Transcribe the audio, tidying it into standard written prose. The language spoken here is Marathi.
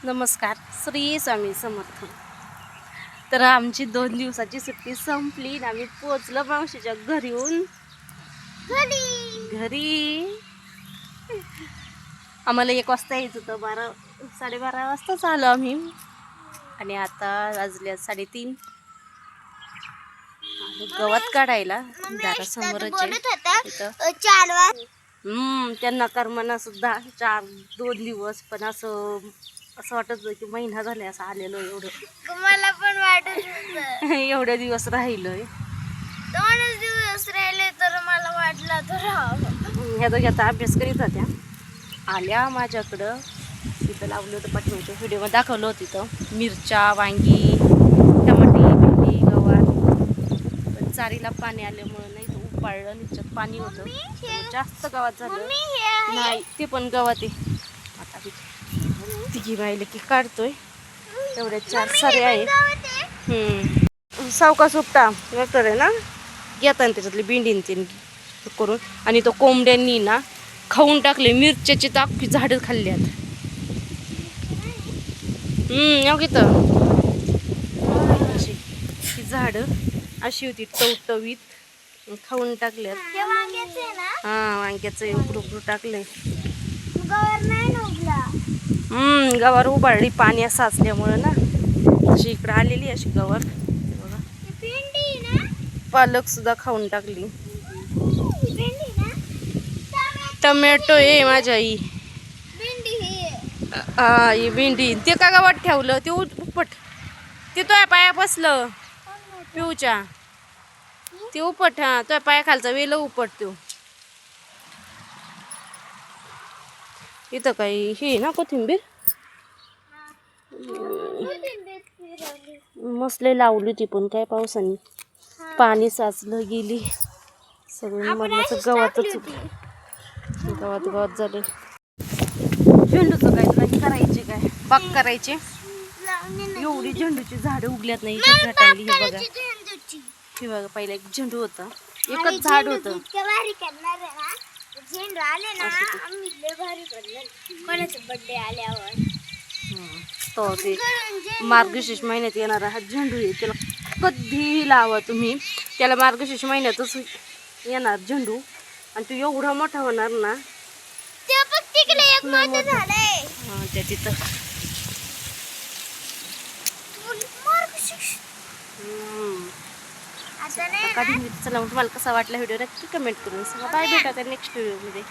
नमस्कार, श्री स्वामी समर्थ. तर आमची 2 दिवसाची सुट्टी संपली आणि आम्ही पोचलो मावशीच्या घरी. आम्हाला 1 वाजता यायचं होतं, 12-12:30 वाजताच आलो आम्ही. आणि आता वाजले 3:30. गवत काढायला दारासमोरच आहे. त्यांना करमना सुद्धा 2 दिवस, पण असं वाटत होतं की महिना झाला असं आलेलो. मला पण वाटत एवढे दिवस राहिलोय. 2 दिवस राहिले तर मला वाटलं तर ह्या दोघी आता अभ्यास करीत होत्या. आल्या माझ्याकडं. तिथं लावलं होतं पाठीमागच्या व्हिडिओमध्ये दाखवलं होतं. तिथं मिरच्या, वांगी, टमाटे, भेंडी, गवार. पण चारीला पाणी आल्यामुळं नाही तर उपाळलं, ह्याच्यात पाणी होतं, जास्त गवात झालं नाही. ते पण गवात आहे. आता तिघी बाईले की काढतोय. तेवढ्या 4 सारे आहे. सावकाश उपटा डॉक्टर आहे ना, घेता त्याच्यातली बिंडीन तीन करून. आणि तो कोंबड्यांनी ना खाऊन टाकले. मिरच्याची ताकी झाडं खाल्ल्यात. घेतं ती झाडं अशी होती टवटवीत, खाऊन टाकल्यात. वांग्याचं उकरू टाकलंय. गवार उभारली पाणी साचल्यामुळं ना. अशी इकडं आलेली अशी गवार बघा. पालक सुद्धा खाऊन टाकली. टमॅटो आहे माझ्या आई. ही भेंडी. ते का गावात ठेवलं ते उपट. ते तो पाया बसलं पिऊच्या. ते उपट. तो पाया खालचा वेल उपट. तो इथं काही हे ना कोथिंबीर मसले लावली ती, पण काय पावसाने पाणी साचलं गेली सगळं. मरणाचं गवातच गवात झाले. झेंडूचं काय तुला करायचे काय बाग करायचे. एवढी झेंडूची झाडं उगल्यात नाही झाटांनी. हे बघा, हे बघा. पहिला एक झेंडू होता, एकच झाड होतं. झेंडू आले ना आम्ही लय भारी करणार कोणाचा बर्थडे आल्यावर. तो ते मार्गशीर्ष महिन्यात येणारा हा झेंडू आहे. त्याला कधीही लावा तुम्ही, त्याला मार्गशीर्ष महिन्यातच येणार झेंडू. आणि तो एवढा मोठा होणार ना. ते बघ तिकडे एक मोठं झाड आहे. त्या तिथं चला, तुम्हाला कसा वाटला व्हिडिओ नक्की कमेंट करून सांगा. बाय, भेटा त्या नेक्स्ट व्हिडिओमध्ये.